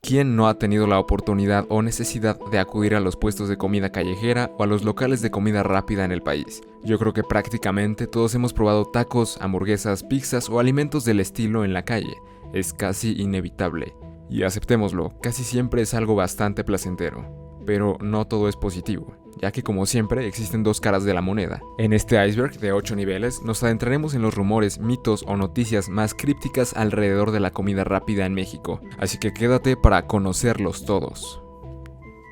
¿Quién no ha tenido la oportunidad o necesidad de acudir a los puestos de comida callejera o a los locales de comida rápida en el país? Yo creo que prácticamente todos hemos probado tacos, hamburguesas, pizzas o alimentos del estilo en la calle. Es casi inevitable. Y aceptémoslo, casi siempre es algo bastante placentero. Pero no todo es positivo, ya que como siempre existen dos caras de la moneda. En este iceberg de 8 niveles nos adentraremos en los rumores, mitos o noticias más crípticas alrededor de la comida rápida en México, así que quédate para conocerlos todos.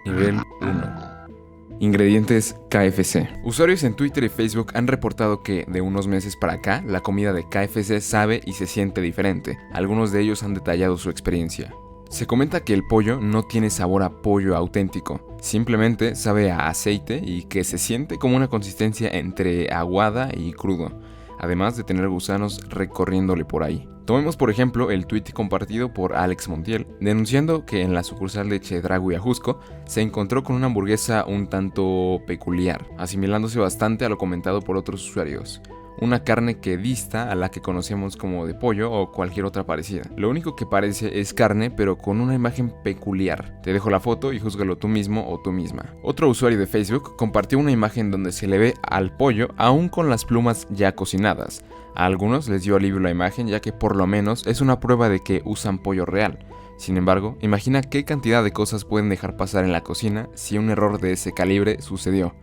Nivel 1. Ingredientes KFC. Usuarios en Twitter y Facebook han reportado que, de unos meses para acá, la comida de KFC sabe y se siente diferente. Algunos de ellos han detallado su experiencia. Se comenta que el pollo no tiene sabor a pollo auténtico, simplemente sabe a aceite y que se siente como una consistencia entre aguada y crudo, además de tener gusanos recorriéndole por ahí. Tomemos por ejemplo el tuit compartido por Alex Montiel, denunciando que en la sucursal de Chedraui Ajusco se encontró con una hamburguesa un tanto peculiar, asimilándose bastante a lo comentado por otros usuarios. Una carne que dista a la que conocemos como de pollo o cualquier otra parecida. Lo único que parece es carne, pero con una imagen peculiar. Te dejo la foto y júzgalo tú mismo o tú misma. Otro usuario de Facebook compartió una imagen donde se le ve al pollo aún con las plumas ya cocinadas. A algunos les dio alivio la imagen, ya que por lo menos es una prueba de que usan pollo real. Sin embargo, imagina qué cantidad de cosas pueden dejar pasar en la cocina si un error de ese calibre sucedió.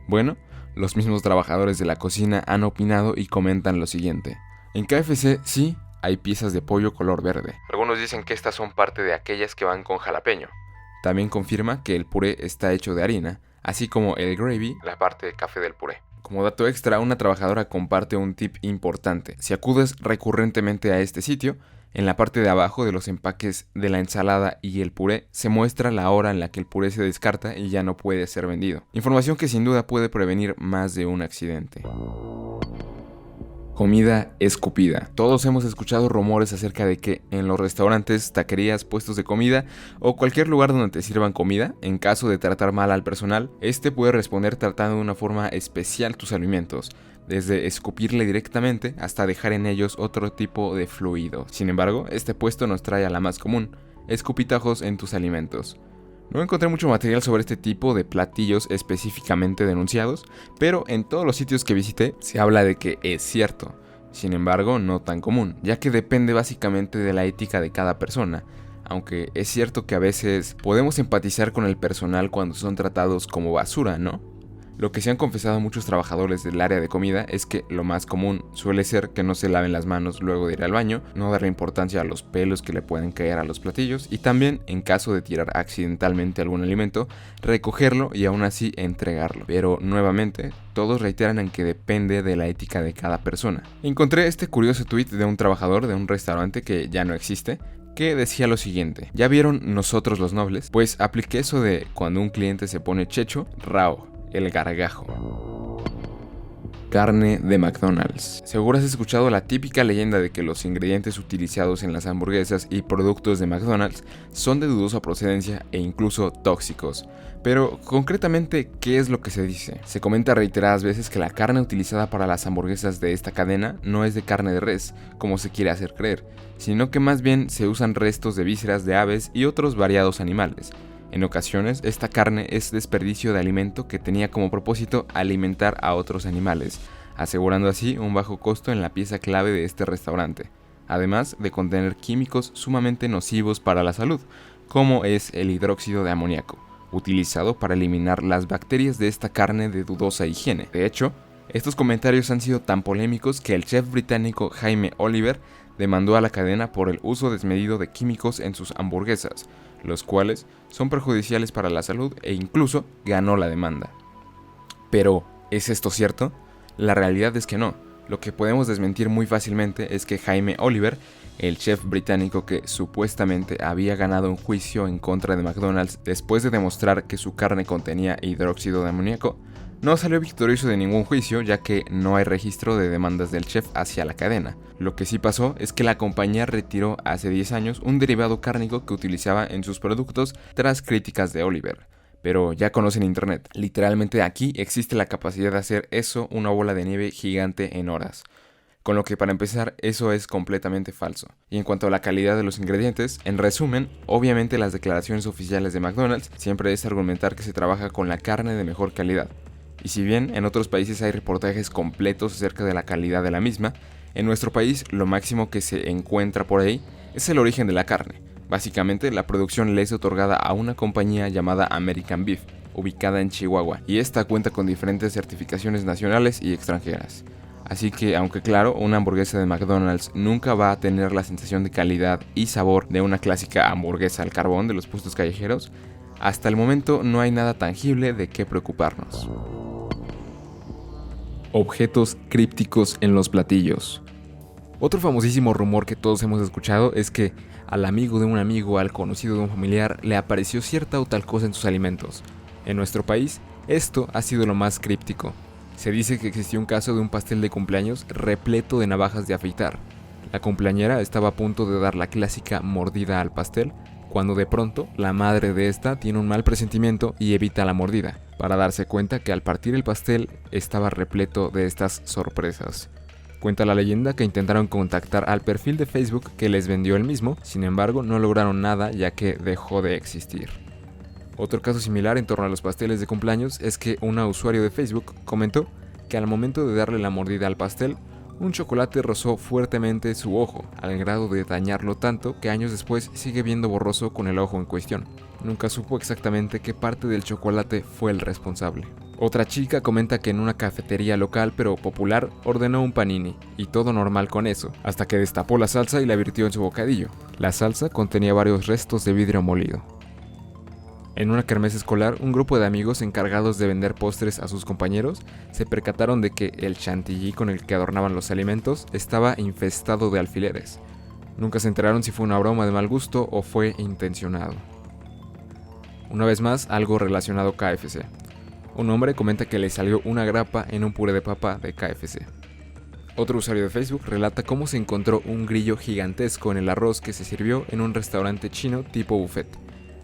Bueno, los mismos trabajadores de la cocina han opinado y comentan lo siguiente. En KFC sí hay piezas de pollo color verde. Algunos dicen que estas son parte de aquellas que van con jalapeño. También confirma que el puré está hecho de harina, así como el gravy, la parte de café del puré. Como dato extra, una trabajadora comparte un tip importante. Si acudes recurrentemente a este sitio, en la parte de abajo de los empaques de la ensalada y el puré se muestra la hora en la que el puré se descarta y ya no puede ser vendido. Información que sin duda puede prevenir más de un accidente. Comida escupida. Todos hemos escuchado rumores acerca de que en los restaurantes, taquerías, puestos de comida o cualquier lugar donde te sirvan comida, en caso de tratar mal al personal, este puede responder tratando de una forma especial tus alimentos, desde escupirle directamente hasta dejar en ellos otro tipo de fluido. Sin embargo, este puesto nos trae a la más común: escupitajos en tus alimentos. No encontré mucho material sobre este tipo de platillos específicamente denunciados, pero en todos los sitios que visité se habla de que es cierto. Sin embargo, no tan común, ya que depende básicamente de la ética de cada persona, aunque es cierto que a veces podemos empatizar con el personal cuando son tratados como basura, ¿no? Lo que se han confesado muchos trabajadores del área de comida es que lo más común suele ser que no se laven las manos luego de ir al baño, no darle importancia a los pelos que le pueden caer a los platillos y también, en caso de tirar accidentalmente algún alimento, recogerlo y aún así entregarlo. Pero nuevamente, todos reiteran en que depende de la ética de cada persona. Encontré este curioso tweet de un trabajador de un restaurante que ya no existe, que decía lo siguiente: ¿ya vieron Nosotros los Nobles? Pues apliqué eso de cuando un cliente se pone checho, rao. El gargajo. Carne de McDonald's. Seguro has escuchado la típica leyenda de que los ingredientes utilizados en las hamburguesas y productos de McDonald's son de dudosa procedencia e incluso tóxicos. Pero, concretamente, ¿qué es lo que se dice? Se comenta reiteradas veces que la carne utilizada para las hamburguesas de esta cadena no es de carne de res, como se quiere hacer creer, sino que más bien se usan restos de vísceras de aves y otros variados animales. En ocasiones, esta carne es desperdicio de alimento que tenía como propósito alimentar a otros animales, asegurando así un bajo costo en la pieza clave de este restaurante, además de contener químicos sumamente nocivos para la salud, como es el hidróxido de amoníaco, utilizado para eliminar las bacterias de esta carne de dudosa higiene. De hecho, estos comentarios han sido tan polémicos que el chef británico Jamie Oliver demandó a la cadena por el uso desmedido de químicos en sus hamburguesas, los cuales son perjudiciales para la salud, e incluso ganó la demanda. Pero, ¿es esto cierto? La realidad es que no. Lo que podemos desmentir muy fácilmente es que Jamie Oliver, el chef británico que supuestamente había ganado un juicio en contra de McDonald's después de demostrar que su carne contenía hidróxido de amoníaco, no salió victorioso de ningún juicio, ya que no hay registro de demandas del chef hacia la cadena. Lo que sí pasó es que la compañía retiró hace 10 años un derivado cárnico que utilizaba en sus productos tras críticas de Oliver. Pero ya conocen internet, literalmente aquí existe la capacidad de hacer eso una bola de nieve gigante en horas. con lo que para empezar eso es completamente falso. Y en cuanto a la calidad de los ingredientes, en resumen, obviamente las declaraciones oficiales de McDonald's siempre es argumentar que se trabaja con la carne de mejor calidad. Y si bien en otros países hay reportajes completos acerca de la calidad de la misma, en nuestro país lo máximo que se encuentra por ahí es el origen de la carne. Básicamente la producción le es otorgada a una compañía llamada American Beef, ubicada en Chihuahua, y esta cuenta con diferentes certificaciones nacionales y extranjeras. Así que, aunque claro, una hamburguesa de McDonald's nunca va a tener la sensación de calidad y sabor de una clásica hamburguesa al carbón de los puestos callejeros, hasta el momento no hay nada tangible de qué preocuparnos. Objetos crípticos en los platillos. Otro famosísimo rumor que todos hemos escuchado es que al amigo de un amigo, al conocido de un familiar, le apareció cierta o tal cosa en sus alimentos. En nuestro país, esto ha sido lo más críptico. Se dice que existió un caso de un pastel de cumpleaños repleto de navajas de afeitar. La cumpleañera estaba a punto de dar la clásica mordida al pastel, cuando de pronto la madre de esta tiene un mal presentimiento y evita la mordida, para darse cuenta que al partir el pastel estaba repleto de estas sorpresas. Cuenta la leyenda que intentaron contactar al perfil de Facebook que les vendió el mismo, sin embargo no lograron nada ya que dejó de existir. Otro caso similar en torno a los pasteles de cumpleaños es que una usuario de Facebook comentó que al momento de darle la mordida al pastel, un chocolate rozó fuertemente su ojo, al grado de dañarlo tanto que años después sigue viendo borroso con el ojo en cuestión. Nunca supo exactamente qué parte del chocolate fue el responsable. Otra chica comenta que en una cafetería local pero popular ordenó un panini, y todo normal con eso, hasta que destapó la salsa y la virtió en su bocadillo. La salsa contenía varios restos de vidrio molido. En una kermés escolar, un grupo de amigos encargados de vender postres a sus compañeros se percataron de que el chantilly con el que adornaban los alimentos estaba infestado de alfileres. Nunca se enteraron si fue una broma de mal gusto o fue intencionado. Una vez más, algo relacionado a KFC. Un hombre comenta que le salió una grapa en un puré de papa de KFC. Otro usuario de Facebook relata cómo se encontró un grillo gigantesco en el arroz que se sirvió en un restaurante chino tipo buffet.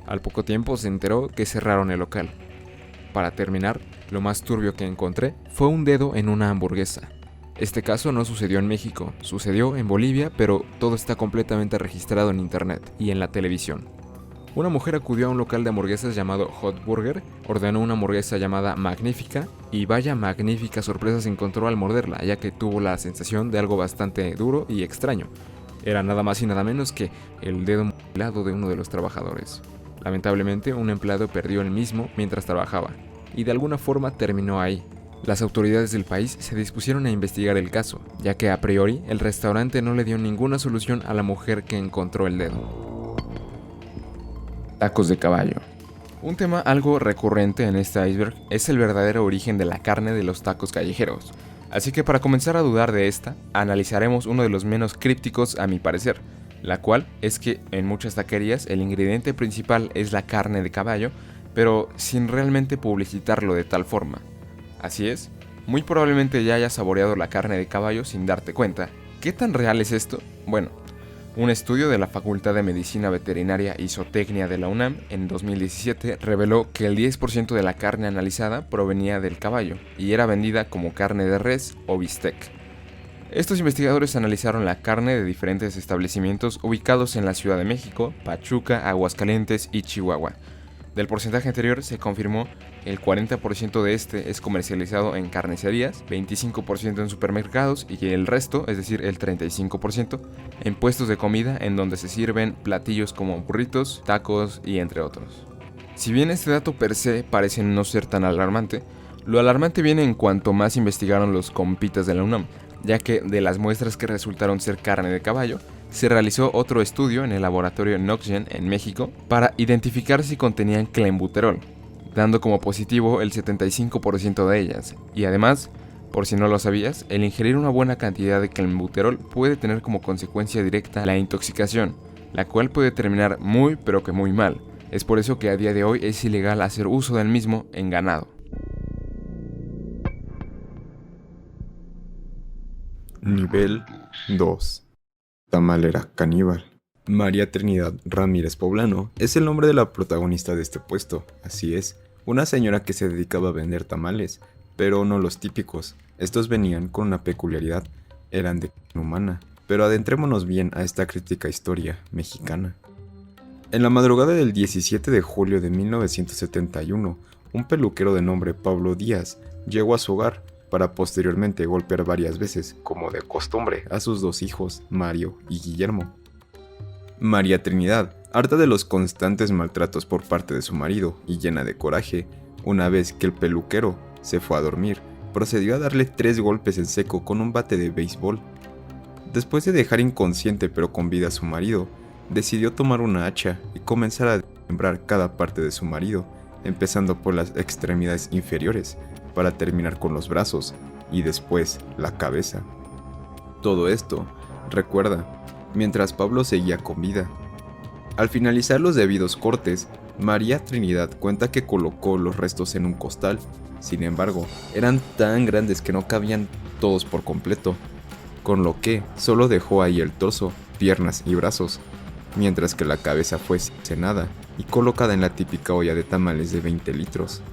Al poco tiempo se enteró que cerraron el local. Para terminar, lo más turbio que encontré fue un dedo en una hamburguesa. Este caso no sucedió en México, sucedió en Bolivia, pero todo está completamente registrado en internet y en la televisión. Una mujer acudió a un local de hamburguesas llamado Hot Burger, ordenó una hamburguesa llamada Magnífica y vaya magnífica sorpresa se encontró al morderla, ya que tuvo la sensación de algo bastante duro y extraño. Era nada más y nada menos que el dedo mutilado de uno de los trabajadores. Lamentablemente, un empleado perdió el mismo mientras trabajaba, y de alguna forma terminó ahí. Las autoridades del país se dispusieron a investigar el caso, ya que a priori el restaurante no le dio ninguna solución a la mujer que encontró el dedo. Tacos de caballo. Un tema algo recurrente en este iceberg es el verdadero origen de la carne de los tacos callejeros. Así que para comenzar a dudar de esta, analizaremos uno de los menos crípticos a mi parecer, la cual es que en muchas taquerías el ingrediente principal es la carne de caballo, pero sin realmente publicitarlo de tal forma. Así es, muy probablemente ya hayas saboreado la carne de caballo sin darte cuenta. ¿Qué tan real es esto? Bueno, un estudio de la Facultad de Medicina Veterinaria y Zootecnia de la UNAM en 2017 reveló que el 10% de la carne analizada provenía del caballo y era vendida como carne de res o bistec. Estos investigadores analizaron la carne de diferentes establecimientos ubicados en la Ciudad de México, Pachuca, Aguascalientes y Chihuahua. Del porcentaje anterior se confirmó que el 40% de este es comercializado en carnicerías, 25% en supermercados y que el resto, es decir, el 35%, en puestos de comida en donde se sirven platillos como burritos, tacos y entre otros. Si bien este dato per se parece no ser tan alarmante, lo alarmante viene en cuanto más investigaron los compitas de la UNAM, ya que de las muestras que resultaron ser carne de caballo, se realizó otro estudio en el laboratorio Noxgen en México para identificar si contenían clenbuterol, dando como positivo el 75% de ellas, y además, por si no lo sabías, el ingerir una buena cantidad de clenbuterol puede tener como consecuencia directa la intoxicación, la cual puede terminar muy pero que muy mal. Es por eso que a día de hoy es ilegal hacer uso del mismo en ganado. Nivel 2. Tamalera caníbal. María Trinidad Ramírez Poblano es el nombre de la protagonista de este puesto. Así es, una señora que se dedicaba a vender tamales, pero no los típicos. Estos venían con una peculiaridad, eran de carne humana, pero adentrémonos bien a esta crítica historia mexicana. En la madrugada del 17 de julio de 1971, un peluquero de nombre Pablo Díaz llegó a su hogar para posteriormente golpear varias veces, como de costumbre, a sus dos hijos, Mario y Guillermo. María Trinidad, harta de los constantes maltratos por parte de su marido y llena de coraje, una vez que el peluquero se fue a dormir, procedió a darle 3 golpes en seco con un bate de béisbol. Después de dejar inconsciente pero con vida a su marido, decidió tomar una hacha y comenzar a desmembrar cada parte de su marido, empezando por las extremidades inferiores, para terminar con los brazos y después la cabeza. Todo esto, recuerda, mientras Pablo seguía con vida. Al finalizar los debidos cortes, María Trinidad cuenta que colocó los restos en un costal. Sin embargo, eran tan grandes que no cabían todos por completo, con lo que solo dejó ahí el torso, piernas y brazos, mientras que la cabeza fue cenada y colocada en la típica olla de tamales de 20 litros.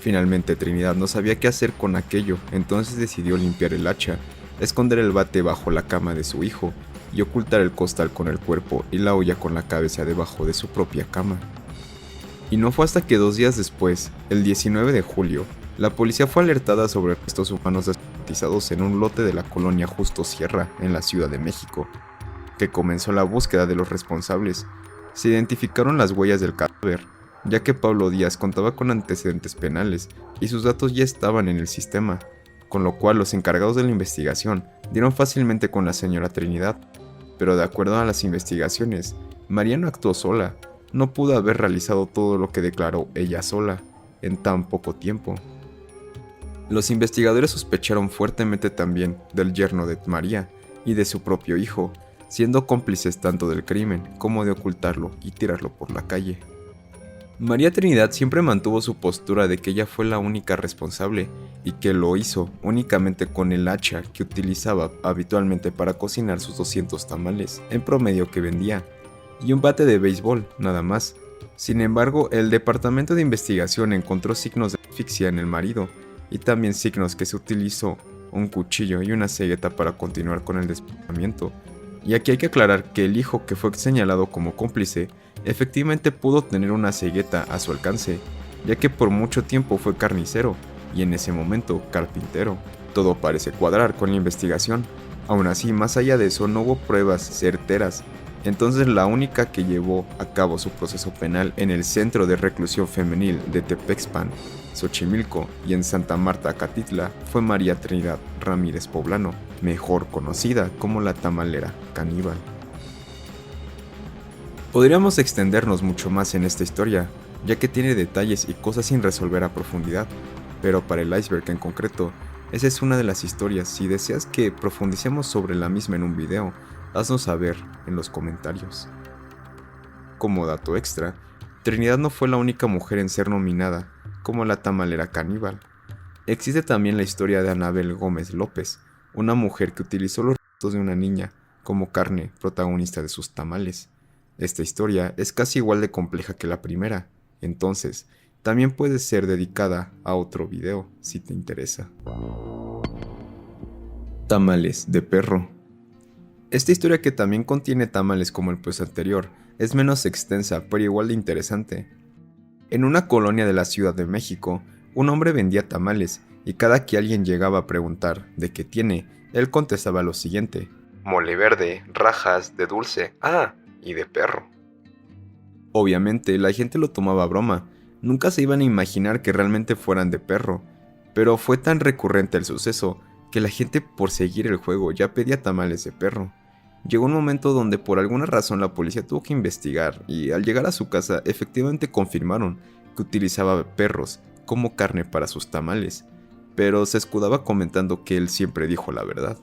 Finalmente Trinidad no sabía qué hacer con aquello, entonces decidió limpiar el hacha, esconder el bate bajo la cama de su hijo y ocultar el costal con el cuerpo y la olla con la cabeza debajo de su propia cama. Y no fue hasta que 2 días después, el 19 de julio, la policía fue alertada sobre restos humanos descuartizados en un lote de la colonia Justo Sierra, en la Ciudad de México, que comenzó la búsqueda de los responsables. Se identificaron las huellas del cadáver, ya que Pablo Díaz contaba con antecedentes penales y sus datos ya estaban en el sistema, con lo cual los encargados de la investigación dieron fácilmente con la señora Trinidad. Pero de acuerdo a las investigaciones, María no actuó sola, no pudo haber realizado todo lo que declaró ella sola, en tan poco tiempo. Los investigadores sospecharon fuertemente también del yerno de María y de su propio hijo, siendo cómplices tanto del crimen como de ocultarlo y tirarlo por la calle. María Trinidad siempre mantuvo su postura de que ella fue la única responsable y que lo hizo únicamente con el hacha que utilizaba habitualmente para cocinar sus 200 tamales en promedio que vendía, y un bate de béisbol, nada más. Sin embargo, el departamento de investigación encontró signos de asfixia en el marido y también signos que se utilizó un cuchillo y una cegueta para continuar con el desplazamiento. Y aquí hay que aclarar que el hijo que fue señalado como cómplice efectivamente pudo tener una cegueta a su alcance, ya que por mucho tiempo fue carnicero y en ese momento carpintero. Todo parece cuadrar con la investigación. Aún así, más allá de eso, no hubo pruebas certeras. Entonces la única que llevó a cabo su proceso penal en el Centro de Reclusión Femenil de Tepexpan, Xochimilco y en Santa Marta, Catitla, fue María Trinidad Ramírez Poblano, mejor conocida como la tamalera caníbal. Podríamos extendernos mucho más en esta historia, ya que tiene detalles y cosas sin resolver a profundidad, pero para el iceberg en concreto, esa es una de las historias. Si deseas que profundicemos sobre la misma en un video, haznos saber en los comentarios. Como dato extra, Trinidad no fue la única mujer en ser nominada como la tamalera caníbal. Existe también la historia de Anabel Gómez López, una mujer que utilizó los restos de una niña como carne protagonista de sus tamales. Esta historia es casi igual de compleja que la primera, entonces también puede ser dedicada a otro video si te interesa. Tamales de perro. Esta historia, que también contiene tamales como el pues anterior, es menos extensa pero igual de interesante. En una colonia de la Ciudad de México, un hombre vendía tamales y cada que alguien llegaba a preguntar de qué tiene, él contestaba lo siguiente: mole verde, rajas, de dulce, y de perro. Obviamente la gente lo tomaba a broma, nunca se iban a imaginar que realmente fueran de perro, pero fue tan recurrente el suceso que la gente, por seguir el juego, ya pedía tamales de perro. Llegó un momento donde por alguna razón la policía tuvo que investigar y al llegar a su casa efectivamente confirmaron que utilizaba perros como carne para sus tamales, pero se escudaba comentando que él siempre dijo la verdad.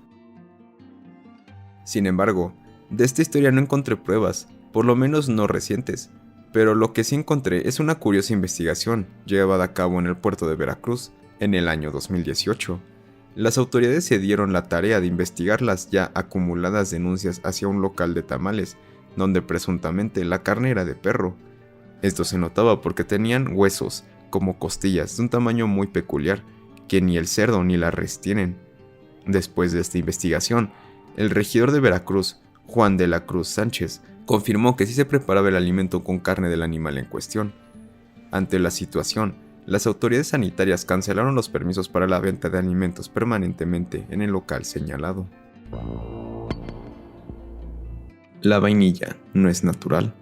Sin embargo, de esta historia no encontré pruebas, por lo menos no recientes, pero lo que sí encontré es una curiosa investigación llevada a cabo en el puerto de Veracruz en el año 2018. Las autoridades se dieron la tarea de investigar las ya acumuladas denuncias hacia un local de tamales, donde presuntamente la carne era de perro. Esto se notaba porque tenían huesos, como costillas, de un tamaño muy peculiar, que ni el cerdo ni la res tienen. Después de esta investigación, el regidor de Veracruz, Juan de la Cruz Sánchez, confirmó que sí se preparaba el alimento con carne del animal en cuestión. Ante la situación, las autoridades sanitarias cancelaron los permisos para la venta de alimentos permanentemente en el local señalado. La vainilla no es natural.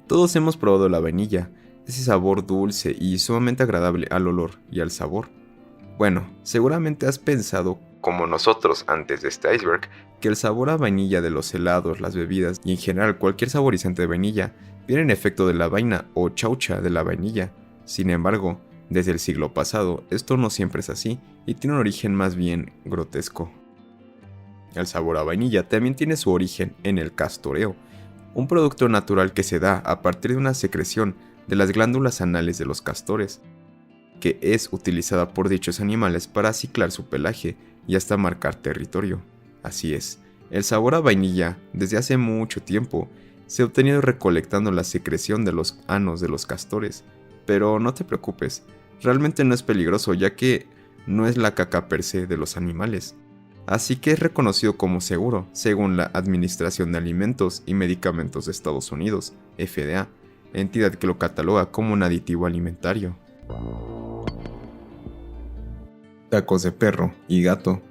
Todos hemos probado la vainilla, ese sabor dulce y sumamente agradable al olor y al sabor. Bueno, seguramente has pensado, como nosotros antes de este iceberg, que el sabor a vainilla de los helados, las bebidas y en general cualquier saborizante de vainilla viene en efecto de la vaina o chaucha de la vainilla. Sin embargo, desde el siglo pasado, esto no siempre es así y tiene un origen más bien grotesco. El sabor a vainilla también tiene su origen en el castoreo, un producto natural que se da a partir de una secreción de las glándulas anales de los castores, que es utilizada por dichos animales para aciclar su pelaje y hasta marcar territorio. Así es, el sabor a vainilla, desde hace mucho tiempo, se ha obtenido recolectando la secreción de los anos de los castores, pero no te preocupes, realmente no es peligroso ya que no es la caca per se de los animales. Así que es reconocido como seguro, según la Administración de Alimentos y Medicamentos de Estados Unidos, FDA, entidad que lo cataloga como un aditivo alimentario. Tacos de perro y gato.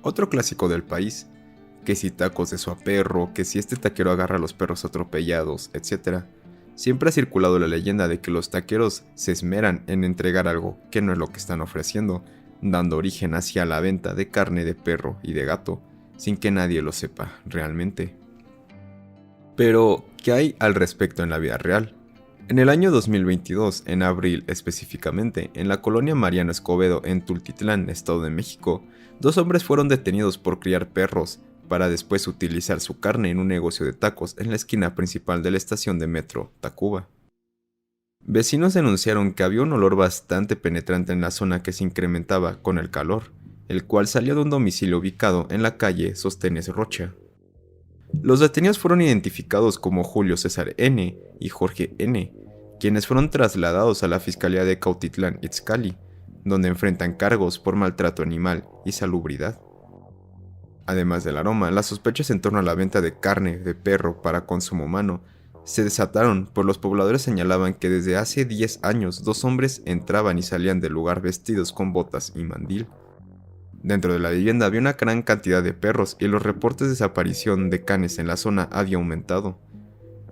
Otro clásico del país, que si tacos de suaperro, que si este taquero agarra a los perros atropellados, etc. Siempre ha circulado la leyenda de que los taqueros se esmeran en entregar algo que no es lo que están ofreciendo, dando origen hacia la venta de carne de perro y de gato, sin que nadie lo sepa realmente. Pero, ¿qué hay al respecto en la vida real? En el año 2022, en abril específicamente, en la colonia Mariano Escobedo en Tultitlán, Estado de México, 2 hombres fueron detenidos por criar perros para después utilizar su carne en un negocio de tacos en la esquina principal de la estación de metro Tacuba. Vecinos denunciaron que había un olor bastante penetrante en la zona que se incrementaba con el calor, el cual salía de un domicilio ubicado en la calle Sostenes Rocha. Los detenidos fueron identificados como Julio César N. y Jorge N., quienes fueron trasladados a la Fiscalía de Cautitlán Izcalli, donde enfrentan cargos por maltrato animal y salubridad. Además del aroma, las sospechas en torno a la venta de carne de perro para consumo humano se desataron, pues los pobladores señalaban que desde hace 10 años 2 hombres entraban y salían del lugar vestidos con botas y mandil. Dentro de la vivienda había una gran cantidad de perros y los reportes de desaparición de canes en la zona había aumentado.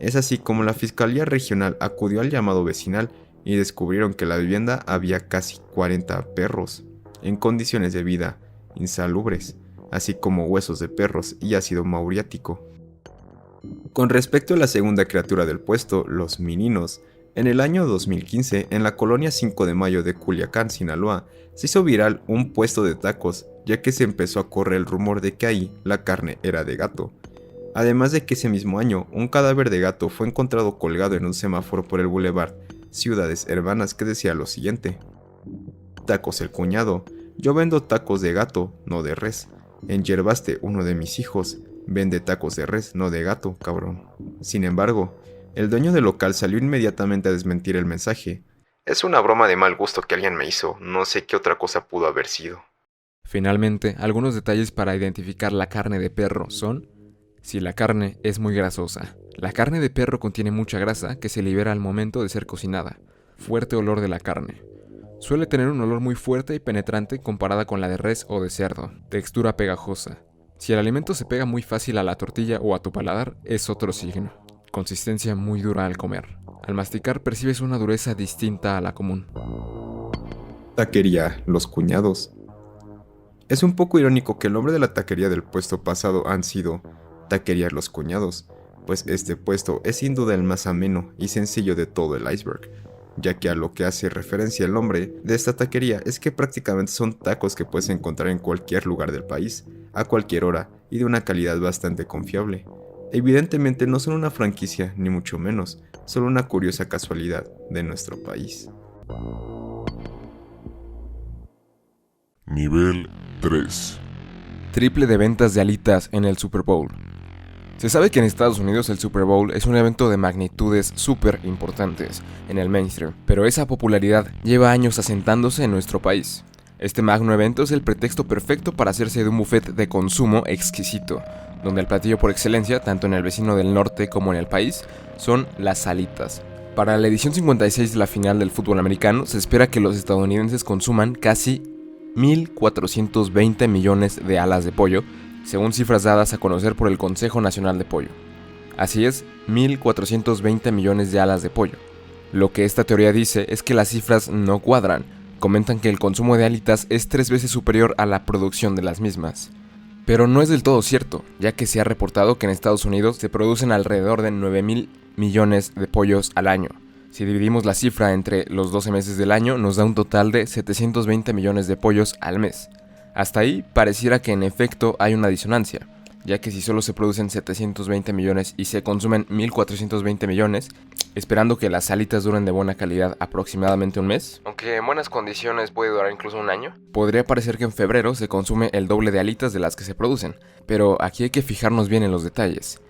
Es así como la Fiscalía Regional acudió al llamado vecinal y descubrieron que en la vivienda había casi 40 perros, en condiciones de vida insalubres, así como huesos de perros y ácido mauriático. Con respecto a la segunda criatura del puesto, los mininos, en el año 2015, en la colonia 5 de Mayo de Culiacán, Sinaloa, se hizo viral un puesto de tacos, ya que se empezó a correr el rumor de que ahí la carne era de gato. Además de que ese mismo año, un cadáver de gato fue encontrado colgado en un semáforo por el Boulevard Ciudades Hermanas que decía lo siguiente: Tacos el cuñado, yo vendo tacos de gato, no de res. Enyerbaste uno de mis hijos, vende tacos de res, no de gato, cabrón. Sin embargo, el dueño del local salió inmediatamente a desmentir el mensaje. Es una broma de mal gusto que alguien me hizo, no sé qué otra cosa pudo haber sido. Finalmente, algunos detalles para identificar la carne de perro son: si la carne es muy grasosa. La carne de perro contiene mucha grasa que se libera al momento de ser cocinada. Fuerte olor de la carne. Suele tener un olor muy fuerte y penetrante comparada con la de res o de cerdo. Textura pegajosa. Si el alimento se pega muy fácil a la tortilla o a tu paladar, es otro signo. Consistencia muy dura al comer. Al masticar percibes una dureza distinta a la común. Taquería Los Cuñados. Es un poco irónico que el nombre de la taquería del puesto pasado han sido Taquería Los Cuñados, pues este puesto es sin duda el más ameno y sencillo de todo el iceberg, ya que a lo que hace referencia el nombre de esta taquería es que prácticamente son tacos que puedes encontrar en cualquier lugar del país, a cualquier hora y de una calidad bastante confiable. Evidentemente no son una franquicia ni mucho menos, solo una curiosa casualidad de nuestro país. Nivel 3. Triple de ventas de alitas en el Super Bowl. Se sabe que en Estados Unidos el Super Bowl es un evento de magnitudes súper importantes en el mainstream, pero esa popularidad lleva años asentándose en nuestro país. Este magno evento es el pretexto perfecto para hacerse de un buffet de consumo exquisito, donde el platillo por excelencia, tanto en el vecino del norte como en el país, son las alitas. Para la edición 56 de la final del fútbol americano, se espera que los estadounidenses consuman casi 1.420 millones de alas de pollo, según cifras dadas a conocer por el Consejo Nacional de Pollo. Así es, 1.420 millones de alas de pollo. Lo que esta teoría dice es que las cifras no cuadran. Comentan que el consumo de alitas es 3 veces superior a la producción de las mismas. Pero no es del todo cierto, ya que se ha reportado que en Estados Unidos se producen alrededor de 9.000 millones de pollos al año. Si dividimos la cifra entre los 12 meses del año, nos da un total de 720 millones de pollos al mes. Hasta ahí pareciera que en efecto hay una disonancia, ya que si solo se producen 720 millones y se consumen 1.420 millones, esperando que las alitas duren de buena calidad aproximadamente un mes, aunque en buenas condiciones puede durar incluso un año, podría parecer que en febrero se consume el doble de alitas de las que se producen, pero aquí hay que fijarnos bien en los detalles.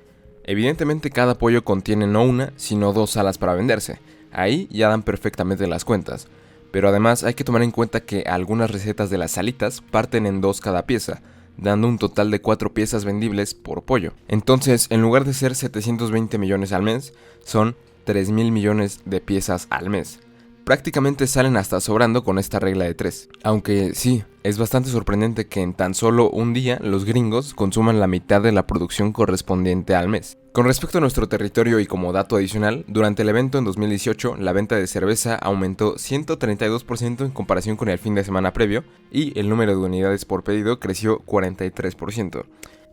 Evidentemente cada pollo contiene no una, sino 2 alas para venderse, ahí ya dan perfectamente las cuentas, pero además hay que tomar en cuenta que algunas recetas de las alitas parten en 2 cada pieza, dando un total de 4 piezas vendibles por pollo. Entonces, en lugar de ser 720 millones al mes, son 3.000 millones de piezas al mes. Prácticamente salen hasta sobrando con esta regla de 3. Aunque sí, es bastante sorprendente que en tan solo un día los gringos consuman la mitad de la producción correspondiente al mes. Con respecto a nuestro territorio y como dato adicional, durante el evento en 2018 la venta de cerveza aumentó 132% en comparación con el fin de semana previo y el número de unidades por pedido creció 43%.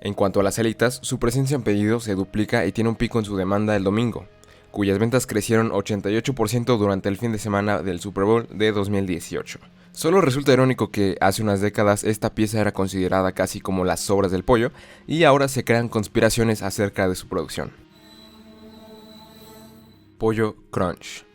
En cuanto a las alitas, su presencia en pedido se duplica y tiene un pico en su demanda el domingo, cuyas ventas crecieron 88% durante el fin de semana del Super Bowl de 2018. Solo resulta irónico que hace unas décadas esta pieza era considerada casi como las sobras del pollo y ahora se crean conspiraciones acerca de su producción. Pollo Crunch.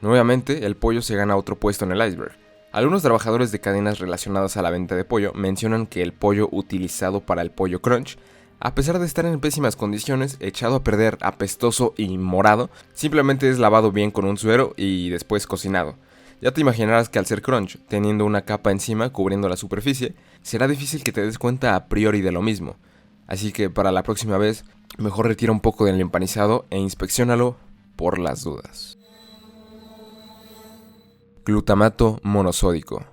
Nuevamente, el pollo se gana otro puesto en el iceberg. Algunos trabajadores de cadenas relacionadas a la venta de pollo mencionan que el pollo utilizado para el pollo crunch, a pesar de estar en pésimas condiciones, echado a perder, apestoso y morado, simplemente es lavado bien con un suero y después cocinado. Ya te imaginarás que al ser crunch, teniendo una capa encima cubriendo la superficie, será difícil que te des cuenta a priori de lo mismo. Así que para la próxima vez, mejor retira un poco del empanizado e inspecciónalo por las dudas. Glutamato monosódico.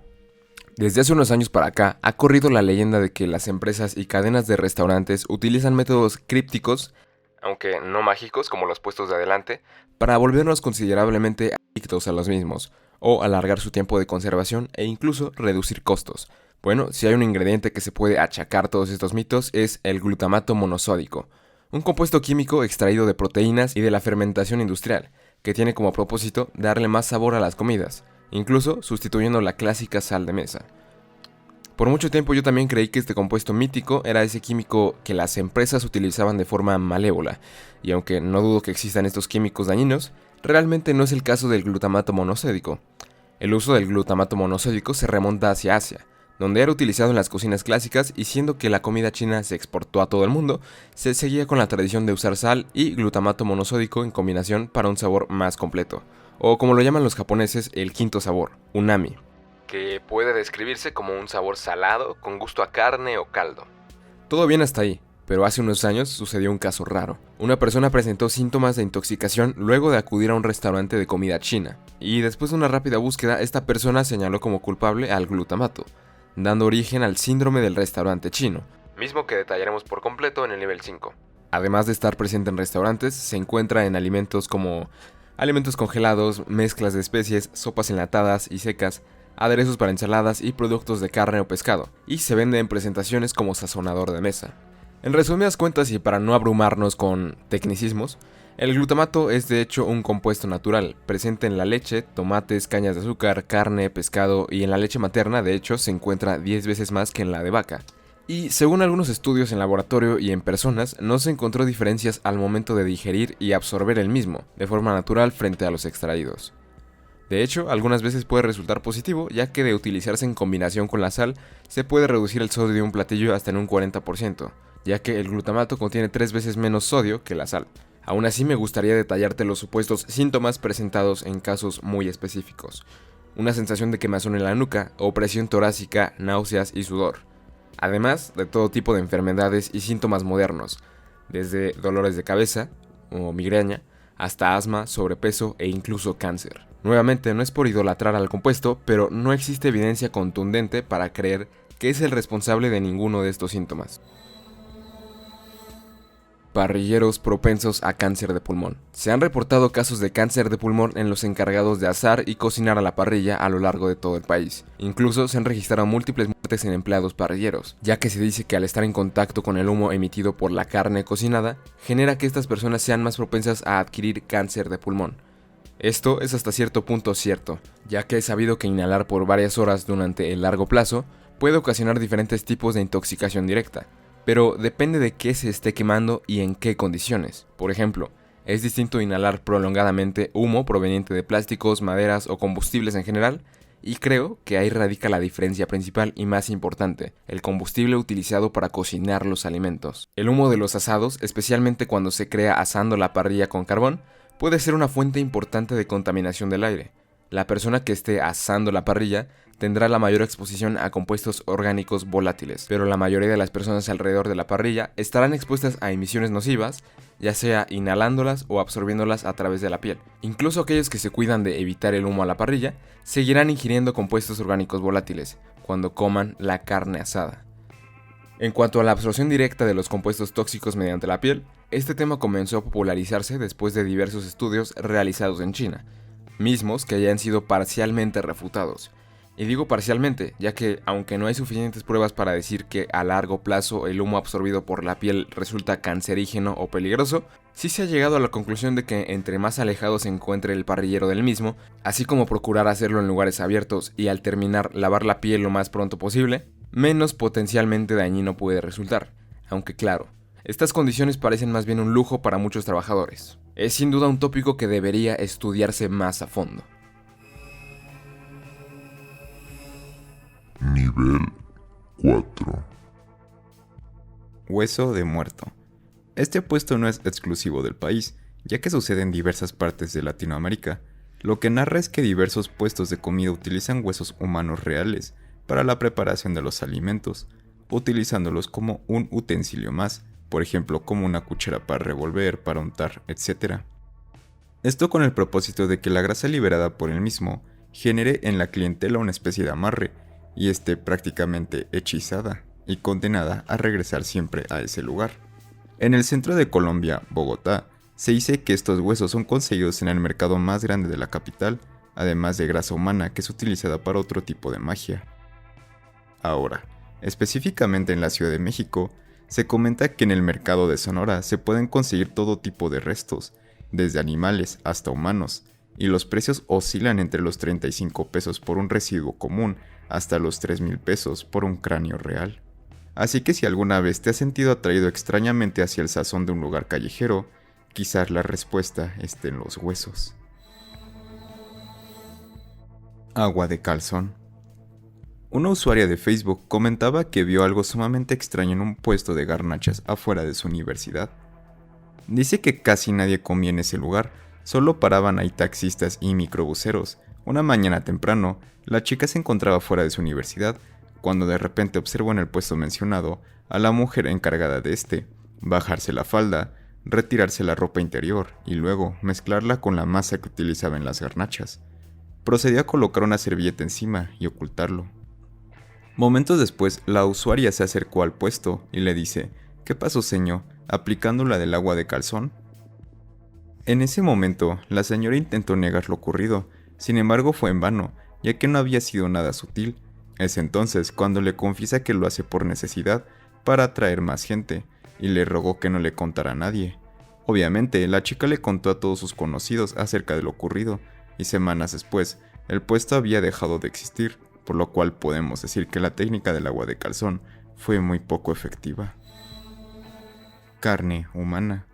Desde hace unos años para acá, ha corrido la leyenda de que las empresas y cadenas de restaurantes utilizan métodos crípticos, aunque no mágicos como los puestos de adelante, para volvernos considerablemente adictos a los mismos, o alargar su tiempo de conservación e incluso reducir costos. Bueno, si hay un ingrediente que se puede achacar todos estos mitos es el glutamato monosódico, un compuesto químico extraído de proteínas y de la fermentación industrial, que tiene como propósito darle más sabor a las comidas, incluso sustituyendo la clásica sal de mesa. Por mucho tiempo yo también creí que este compuesto mítico era ese químico que las empresas utilizaban de forma malévola, y aunque no dudo que existan estos químicos dañinos, realmente no es el caso del glutamato monosódico. El uso del glutamato monosódico se remonta hacia Asia, donde era utilizado en las cocinas clásicas y siendo que la comida china se exportó a todo el mundo, se seguía con la tradición de usar sal y glutamato monosódico en combinación para un sabor más completo, o como lo llaman los japoneses, el quinto sabor, unami, que puede describirse como un sabor salado con gusto a carne o caldo. Todo bien hasta ahí, pero hace unos años sucedió un caso raro. Una persona presentó síntomas de intoxicación luego de acudir a un restaurante de comida china, y después de una rápida búsqueda, esta persona señaló como culpable al glutamato, dando origen al síndrome del restaurante chino, mismo que detallaremos por completo en el nivel 5. Además de estar presente en restaurantes, se encuentra en alimentos como alimentos congelados, mezclas de especies, sopas enlatadas y secas, aderezos para ensaladas y productos de carne o pescado, y se vende en presentaciones como sazonador de mesa. En resumidas cuentas y para no abrumarnos con tecnicismos, el glutamato es de hecho un compuesto natural, presente en la leche, tomates, cañas de azúcar, carne, pescado y en la leche materna de hecho se encuentra 10 veces más que en la de vaca. Y según algunos estudios en laboratorio y en personas, no se encontró diferencias al momento de digerir y absorber el mismo, de forma natural frente a los extraídos. De hecho, algunas veces puede resultar positivo, ya que de utilizarse en combinación con la sal, se puede reducir el sodio de un platillo hasta en un 40%, ya que el glutamato contiene 3 veces menos sodio que la sal. Aún así me gustaría detallarte los supuestos síntomas presentados en casos muy específicos. una sensación de quemazón en la nuca, opresión torácica, náuseas y sudor. Además de todo tipo de enfermedades y síntomas modernos, desde dolores de cabeza o migraña, hasta asma, sobrepeso e incluso cáncer. Nuevamente, no es por idolatrar al compuesto, pero no existe evidencia contundente para creer que es el responsable de ninguno de estos síntomas. Parrilleros propensos a cáncer de pulmón. Se han reportado casos de cáncer de pulmón en los encargados de asar y cocinar a la parrilla a lo largo de todo el país. Incluso se han registrado múltiples muertes en empleados parrilleros, ya que se dice que al estar en contacto con el humo emitido por la carne cocinada, genera que estas personas sean más propensas a adquirir cáncer de pulmón. Esto es hasta cierto punto cierto, ya que es sabido que inhalar por varias horas durante el largo plazo puede ocasionar diferentes tipos de intoxicación directa, pero depende de qué se esté quemando y en qué condiciones. Por ejemplo, es distinto inhalar prolongadamente humo proveniente de plásticos, maderas o combustibles en general, y creo que ahí radica la diferencia principal y más importante, el combustible utilizado para cocinar los alimentos. El humo de los asados, especialmente cuando se crea asando la parrilla con carbón, puede ser una fuente importante de contaminación del aire. La persona que esté asando la parrilla tendrá la mayor exposición a compuestos orgánicos volátiles, pero la mayoría de las personas alrededor de la parrilla estarán expuestas a emisiones nocivas, ya sea inhalándolas o absorbiéndolas a través de la piel. Incluso aquellos que se cuidan de evitar el humo a la parrilla seguirán ingiriendo compuestos orgánicos volátiles cuando coman la carne asada. En cuanto a la absorción directa de los compuestos tóxicos mediante la piel, este tema comenzó a popularizarse después de diversos estudios realizados en China, mismos que ya han sido parcialmente refutados. Y digo parcialmente, ya que aunque no hay suficientes pruebas para decir que a largo plazo el humo absorbido por la piel resulta cancerígeno o peligroso, sí se ha llegado a la conclusión de que entre más alejado se encuentre el parrillero del mismo, así como procurar hacerlo en lugares abiertos y al terminar lavar la piel lo más pronto posible, menos potencialmente dañino puede resultar. Aunque claro, estas condiciones parecen más bien un lujo para muchos trabajadores. Es sin duda un tópico que debería estudiarse más a fondo. Nivel 4. Hueso de muerto. Este puesto no es exclusivo del país, ya que sucede en diversas partes de Latinoamérica. Lo que narra es que diversos puestos de comida utilizan huesos humanos reales para la preparación de los alimentos, utilizándolos como un utensilio más, por ejemplo como una cuchara para revolver, para untar, etc. Esto con el propósito de que la grasa liberada por el mismo genere en la clientela una especie de amarre, y esté prácticamente hechizada y condenada a regresar siempre a ese lugar. En el centro de Colombia, Bogotá, se dice que estos huesos son conseguidos en el mercado más grande de la capital, además de grasa humana que es utilizada para otro tipo de magia. Ahora, específicamente en la Ciudad de México, se comenta que en el mercado de Sonora se pueden conseguir todo tipo de restos, desde animales hasta humanos, y los precios oscilan entre los 35 pesos por un residuo común hasta los 3,000 pesos por un cráneo real. Así que si alguna vez te has sentido atraído extrañamente hacia el sazón de un lugar callejero, quizás la respuesta esté en los huesos. Agua de calzón. Una usuaria de Facebook comentaba que vio algo sumamente extraño en un puesto de garnachas afuera de su universidad. Dice que casi nadie comía en ese lugar, solo paraban ahí taxistas y microbuseros. Una mañana temprano, la chica se encontraba fuera de su universidad, cuando de repente observó en el puesto mencionado a la mujer encargada de bajarse la falda, retirarse la ropa interior y luego mezclarla con la masa que utilizaba en las garnachas. Procedió a colocar una servilleta encima y ocultarlo. Momentos después, la usuaria se acercó al puesto y le dice: ¿Qué pasó, señor? ¿Aplicando la del agua de calzón? En ese momento, la señora intentó negar lo ocurrido, sin embargo fue en vano, ya que no había sido nada sutil. Es entonces cuando le confiesa que lo hace por necesidad, para atraer más gente, y le rogó que no le contara a nadie. Obviamente, la chica le contó a todos sus conocidos acerca de lo ocurrido, y semanas después, el puesto había dejado de existir, por lo cual podemos decir que la técnica del agua de calzón fue muy poco efectiva. Carne humana.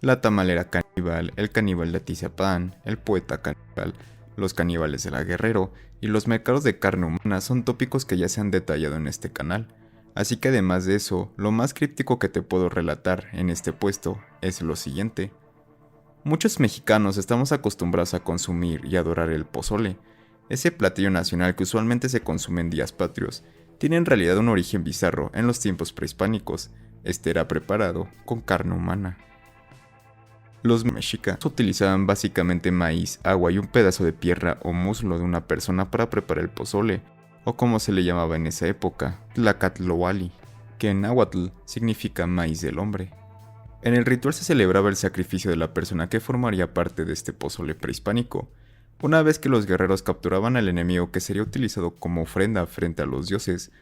La tamalera caníbal, el caníbal de Atizapán, el poeta caníbal, los caníbales de la Guerrero y los mercados de carne humana son tópicos que ya se han detallado en este canal. Así que además de eso, lo más críptico que te puedo relatar en este puesto es lo siguiente. Muchos mexicanos estamos acostumbrados a consumir y adorar el pozole. Ese platillo nacional que usualmente se consume en días patrios, tiene en realidad un origen bizarro en los tiempos prehispánicos. Este era preparado con carne humana. Los mexicas utilizaban básicamente maíz, agua y un pedazo de pierna o muslo de una persona para preparar el pozole, o como se le llamaba en esa época, tlacatloali, que en náhuatl significa maíz del hombre. En el ritual se celebraba el sacrificio de la persona que formaría parte de este pozole prehispánico. Una vez que los guerreros capturaban al enemigo que sería utilizado como ofrenda frente a los dioses,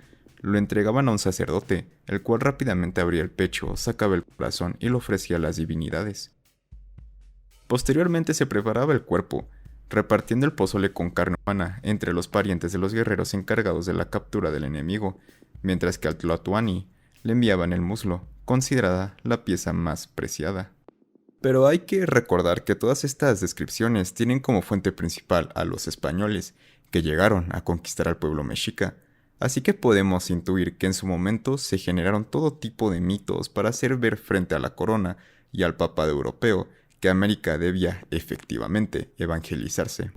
lo entregaban a un sacerdote, el cual rápidamente abría el pecho, sacaba el corazón y lo ofrecía a las divinidades. Posteriormente se preparaba el cuerpo, repartiendo el pozole con carne humana entre los parientes de los guerreros encargados de la captura del enemigo, mientras que al tlatoani le enviaban el muslo, considerada la pieza más preciada. Pero hay que recordar que todas estas descripciones tienen como fuente principal a los españoles, que llegaron a conquistar al pueblo mexica, así que podemos intuir que en su momento se generaron todo tipo de mitos para hacer ver frente a la corona y al papado europeo que América debía efectivamente evangelizarse.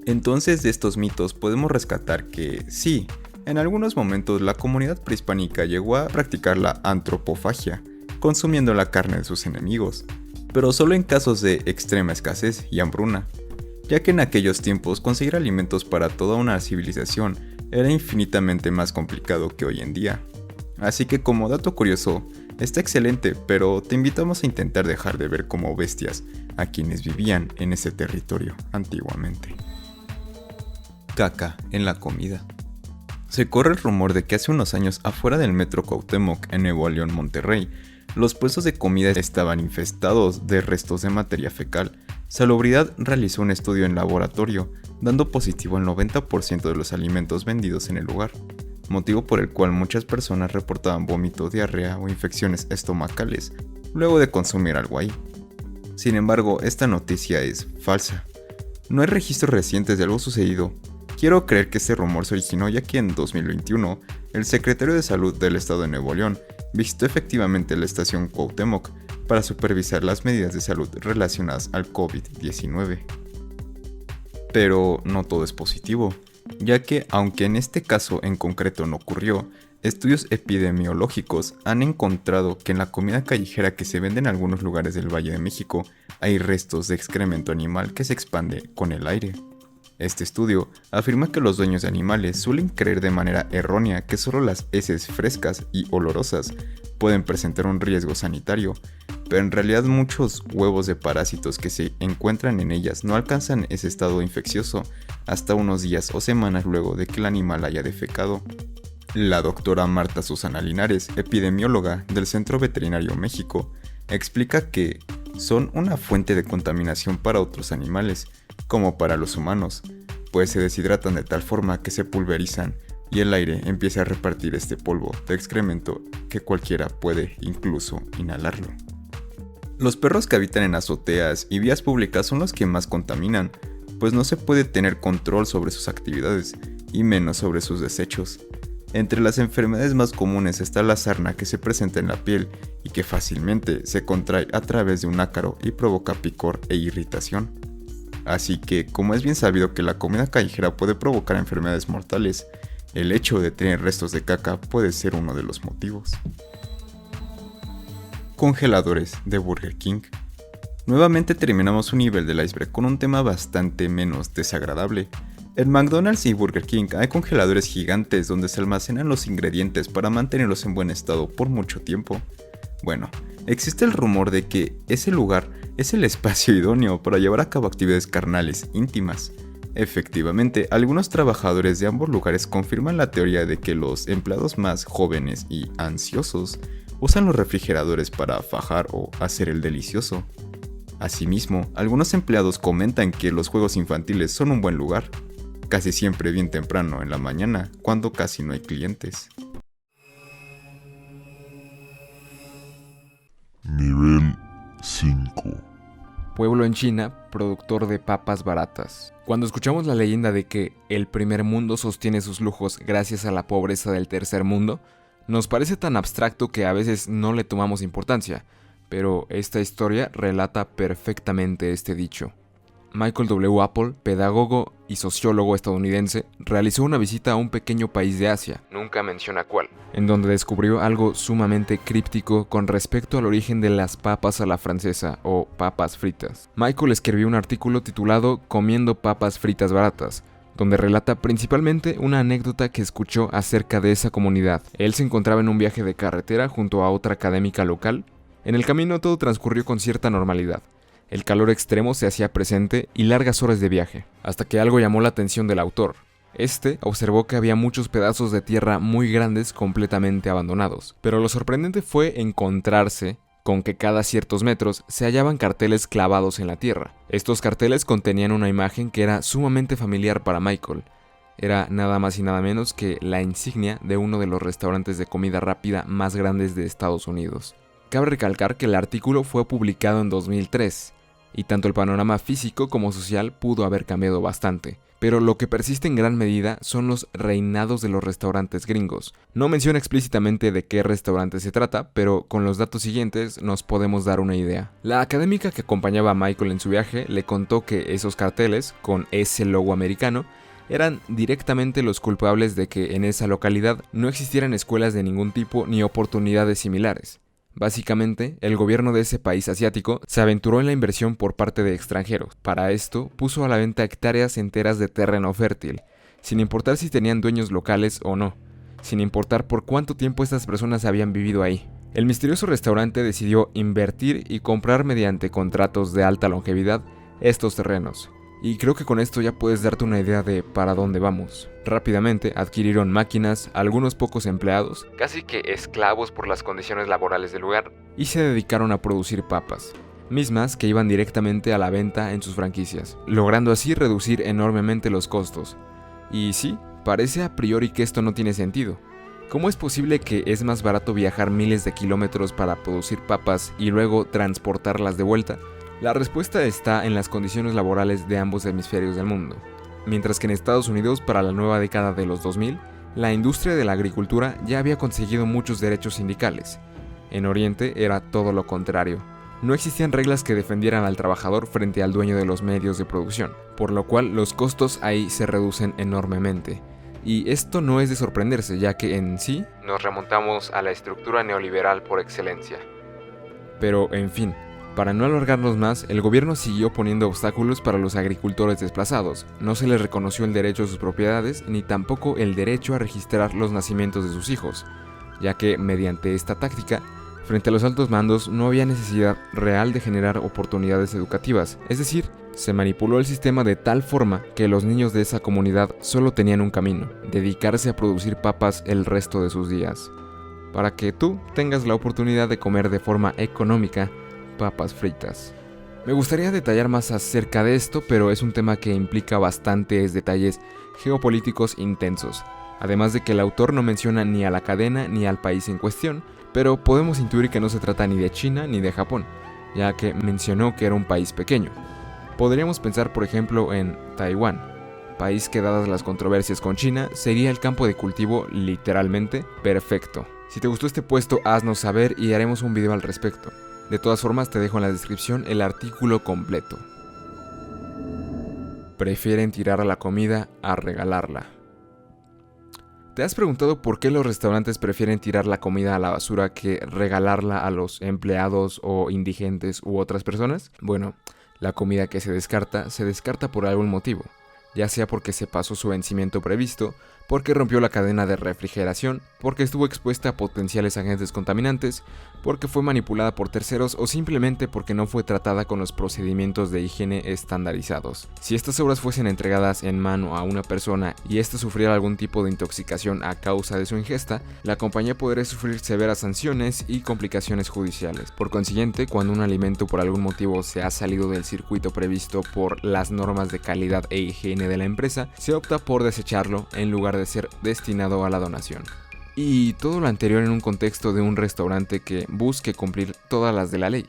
Entonces de estos mitos podemos rescatar que sí, en algunos momentos la comunidad prehispánica llegó a practicar la antropofagia, consumiendo la carne de sus enemigos, pero solo en casos de extrema escasez y hambruna, ya que en aquellos tiempos conseguir alimentos para toda una civilización era infinitamente más complicado que hoy en día. Así que como dato curioso, está excelente, pero te invitamos a intentar dejar de ver como bestias a quienes vivían en ese territorio antiguamente. Caca en la comida. Se corre el rumor de que hace unos años afuera del metro Cuauhtémoc en Nuevo León, Monterrey, los puestos de comida estaban infestados de restos de materia fecal. Salubridad realizó un estudio en laboratorio, dando positivo al 90% de los alimentos vendidos en el lugar, motivo por el cual muchas personas reportaban vómito, diarrea o infecciones estomacales luego de consumir algo ahí. Sin embargo, esta noticia es falsa. No hay registros recientes de algo sucedido. Quiero creer que este rumor se originó ya que en 2021, el secretario de Salud del estado de Nuevo León visitó efectivamente la estación Cuauhtémoc para supervisar las medidas de salud relacionadas al COVID-19. Pero no todo es positivo, ya que aunque en este caso en concreto no ocurrió, estudios epidemiológicos han encontrado que en la comida callejera que se vende en algunos lugares del Valle de México hay restos de excremento animal que se expande con el aire. Este estudio afirma que los dueños de animales suelen creer de manera errónea que solo las heces frescas y olorosas pueden presentar un riesgo sanitario, pero en realidad muchos huevos de parásitos que se encuentran en ellas no alcanzan ese estado infeccioso hasta unos días o semanas luego de que el animal haya defecado. La doctora Marta Susana Linares, epidemióloga del Centro Veterinario México, explica que son una fuente de contaminación para otros animales, como para los humanos, pues se deshidratan de tal forma que se pulverizan y el aire empieza a repartir este polvo de excremento que cualquiera puede incluso inhalarlo. Los perros que habitan en azoteas y vías públicas son los que más contaminan, pues no se puede tener control sobre sus actividades y menos sobre sus desechos. Entre las enfermedades más comunes está la sarna que se presenta en la piel y que fácilmente se contrae a través de un ácaro y provoca picor e irritación. Así que, como es bien sabido que la comida callejera puede provocar enfermedades mortales, el hecho de tener restos de caca puede ser uno de los motivos. Congeladores de Burger King. Nuevamente terminamos un nivel del iceberg con un tema bastante menos desagradable. En McDonald's y Burger King hay congeladores gigantes donde se almacenan los ingredientes para mantenerlos en buen estado por mucho tiempo. Bueno, existe el rumor de que ese lugar es el espacio idóneo para llevar a cabo actividades carnales íntimas. Efectivamente, algunos trabajadores de ambos lugares confirman la teoría de que los empleados más jóvenes y ansiosos usan los refrigeradores para fajar o hacer el delicioso. Asimismo, algunos empleados comentan que los juegos infantiles son un buen lugar, casi siempre bien temprano en la mañana, cuando casi no hay clientes. Nivel 5. Pueblo en China, productor de papas baratas. Cuando escuchamos la leyenda de que el primer mundo sostiene sus lujos gracias a la pobreza del tercer mundo, nos parece tan abstracto que a veces no le tomamos importancia, pero esta historia relata perfectamente este dicho. Michael W. Apple, pedagogo y sociólogo estadounidense, realizó una visita a un pequeño país de Asia, nunca menciona cuál, en donde descubrió algo sumamente críptico con respecto al origen de las papas a la francesa o papas fritas. Michael escribió un artículo titulado Comiendo papas fritas baratas, donde relata principalmente una anécdota que escuchó acerca de esa comunidad. Él se encontraba en un viaje de carretera junto a otra académica local. En el camino todo transcurrió con cierta normalidad. El calor extremo se hacía presente y largas horas de viaje, hasta que algo llamó la atención del autor. Este observó que había muchos pedazos de tierra muy grandes completamente abandonados, pero lo sorprendente fue encontrarse con que cada ciertos metros se hallaban carteles clavados en la tierra. Estos carteles contenían una imagen que era sumamente familiar para Michael. Era nada más y nada menos que la insignia de uno de los restaurantes de comida rápida más grandes de Estados Unidos. Cabe recalcar que el artículo fue publicado en 2003, y tanto el panorama físico como social pudo haber cambiado bastante. Pero lo que persiste en gran medida son los reinados de los restaurantes gringos. No menciona explícitamente de qué restaurante se trata, pero con los datos siguientes nos podemos dar una idea. La académica que acompañaba a Michael en su viaje le contó que esos carteles, con ese logo americano, eran directamente los culpables de que en esa localidad no existieran escuelas de ningún tipo ni oportunidades similares. Básicamente, el gobierno de ese país asiático se aventuró en la inversión por parte de extranjeros. Para esto, puso a la venta hectáreas enteras de terreno fértil, sin importar si tenían dueños locales o no, sin importar por cuánto tiempo estas personas habían vivido ahí. El misterioso restaurante decidió invertir y comprar mediante contratos de alta longevidad estos terrenos. Y creo que con esto ya puedes darte una idea de para dónde vamos. Rápidamente adquirieron máquinas, algunos pocos empleados, casi que esclavos por las condiciones laborales del lugar, y se dedicaron a producir papas, mismas que iban directamente a la venta en sus franquicias, logrando así reducir enormemente los costos. Y sí, parece a priori que esto no tiene sentido. ¿Cómo es posible que es más barato viajar miles de kilómetros para producir papas y luego transportarlas de vuelta? La respuesta está en las condiciones laborales de ambos hemisferios del mundo. Mientras que en Estados Unidos, para la nueva década de los 2000, la industria de la agricultura ya había conseguido muchos derechos sindicales. En Oriente era todo lo contrario. No existían reglas que defendieran al trabajador frente al dueño de los medios de producción, por lo cual los costos ahí se reducen enormemente. Y esto no es de sorprenderse, ya que en sí nos remontamos a la estructura neoliberal por excelencia. Pero, en fin, para no alargarnos más, el gobierno siguió poniendo obstáculos para los agricultores desplazados. No se les reconoció el derecho a sus propiedades, ni tampoco el derecho a registrar los nacimientos de sus hijos, ya que mediante esta táctica, frente a los altos mandos no había necesidad real de generar oportunidades educativas, es decir, se manipuló el sistema de tal forma que los niños de esa comunidad solo tenían un camino: dedicarse a producir papas el resto de sus días, para que tú tengas la oportunidad de comer de forma económica papas fritas. Me gustaría detallar más acerca de esto, pero es un tema que implica bastantes detalles geopolíticos intensos, además de que el autor no menciona ni a la cadena ni al país en cuestión, pero podemos intuir que no se trata ni de China ni de Japón, ya que mencionó que era un país pequeño. Podríamos pensar por ejemplo en Taiwán, país que dadas las controversias con China, sería el campo de cultivo literalmente perfecto. Si te gustó este puesto, haznos saber y haremos un video al respecto. De todas formas, te dejo en la descripción el artículo completo. Prefieren tirar a la comida a regalarla. ¿Te has preguntado por qué los restaurantes prefieren tirar la comida a la basura que regalarla a los empleados o indigentes u otras personas? Bueno, la comida que se descarta por algún motivo, ya sea porque se pasó su vencimiento previsto, porque rompió la cadena de refrigeración, porque estuvo expuesta a potenciales agentes contaminantes, porque fue manipulada por terceros o simplemente porque no fue tratada con los procedimientos de higiene estandarizados. Si estas obras fuesen entregadas en mano a una persona y ésta sufriera algún tipo de intoxicación a causa de su ingesta, la compañía podría sufrir severas sanciones y complicaciones judiciales. Por consiguiente, cuando un alimento por algún motivo se ha salido del circuito previsto por las normas de calidad e higiene de la empresa, se opta por desecharlo en lugar de ser destinado a la donación. Y todo lo anterior en un contexto de un restaurante que busque cumplir todas las de la ley.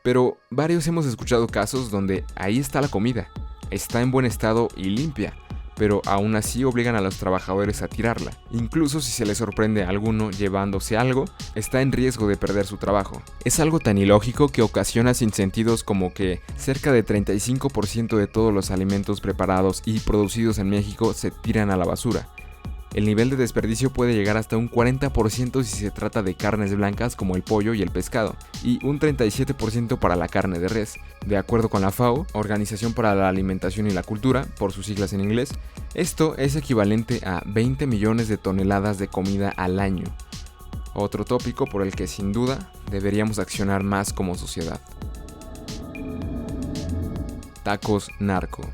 Pero varios hemos escuchado casos donde ahí está la comida, está en buen estado y limpia, pero aún así obligan a los trabajadores a tirarla. Incluso si se les sorprende a alguno llevándose algo, está en riesgo de perder su trabajo. Es algo tan ilógico que ocasiona sinsentidos como que cerca de 35% de todos los alimentos preparados y producidos en México se tiran a la basura. El nivel de desperdicio puede llegar hasta un 40% si se trata de carnes blancas como el pollo y el pescado, y un 37% para la carne de res. De acuerdo con la FAO, Organización para la Alimentación y la Cultura, por sus siglas en inglés, esto es equivalente a 20 millones de toneladas de comida al año. Otro tópico por el que sin duda deberíamos accionar más como sociedad. Tacos narco.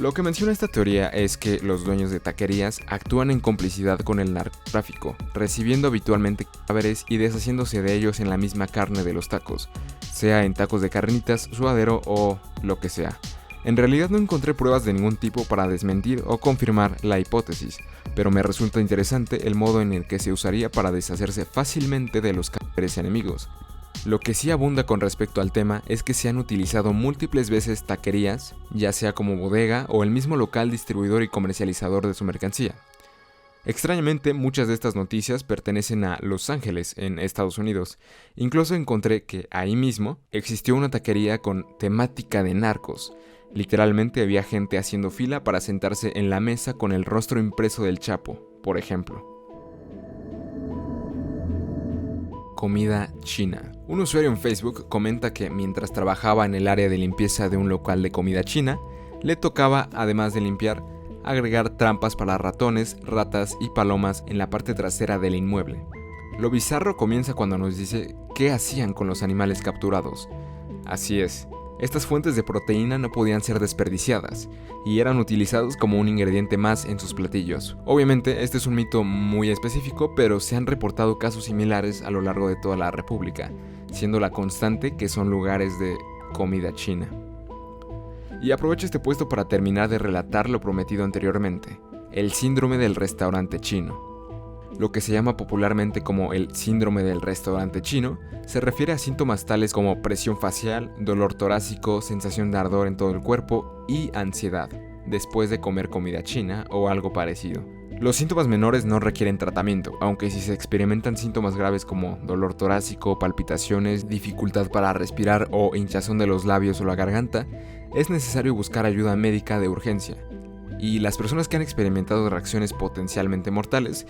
Lo que menciona esta teoría es que los dueños de taquerías actúan en complicidad con el narcotráfico, recibiendo habitualmente cadáveres y deshaciéndose de ellos en la misma carne de los tacos, sea en tacos de carnitas, suadero o lo que sea. En realidad no encontré pruebas de ningún tipo para desmentir o confirmar la hipótesis, pero me resulta interesante el modo en el que se usaría para deshacerse fácilmente de los cadáveres enemigos. Lo que sí abunda con respecto al tema es que se han utilizado múltiples veces taquerías, ya sea como bodega o el mismo local distribuidor y comercializador de su mercancía. Extrañamente, muchas de estas noticias pertenecen a Los Ángeles, en Estados Unidos. Incluso encontré que ahí mismo existió una taquería con temática de narcos. Literalmente había gente haciendo fila para sentarse en la mesa con el rostro impreso del Chapo, por ejemplo. Comida china. Un usuario en Facebook comenta que mientras trabajaba en el área de limpieza de un local de comida china, le tocaba, además de limpiar, agregar trampas para ratones, ratas y palomas en la parte trasera del inmueble. Lo bizarro comienza cuando nos dice qué hacían con los animales capturados. Así es, estas fuentes de proteína no podían ser desperdiciadas y eran utilizados como un ingrediente más en sus platillos. Obviamente este es un mito muy específico, pero se han reportado casos similares a lo largo de toda la República, siendo la constante que son lugares de comida china. Y aprovecho este puesto para terminar de relatar lo prometido anteriormente, el síndrome del restaurante chino. Lo que se llama popularmente como el síndrome del restaurante chino se refiere a síntomas tales como presión facial, dolor torácico, sensación de ardor en todo el cuerpo y ansiedad después de comer comida china o algo parecido. Los síntomas menores no requieren tratamiento, aunque si se experimentan síntomas graves como dolor torácico, palpitaciones, dificultad para respirar o hinchazón de los labios o la garganta, es necesario buscar ayuda médica de urgencia. Y las personas que han experimentado reacciones potencialmente mortales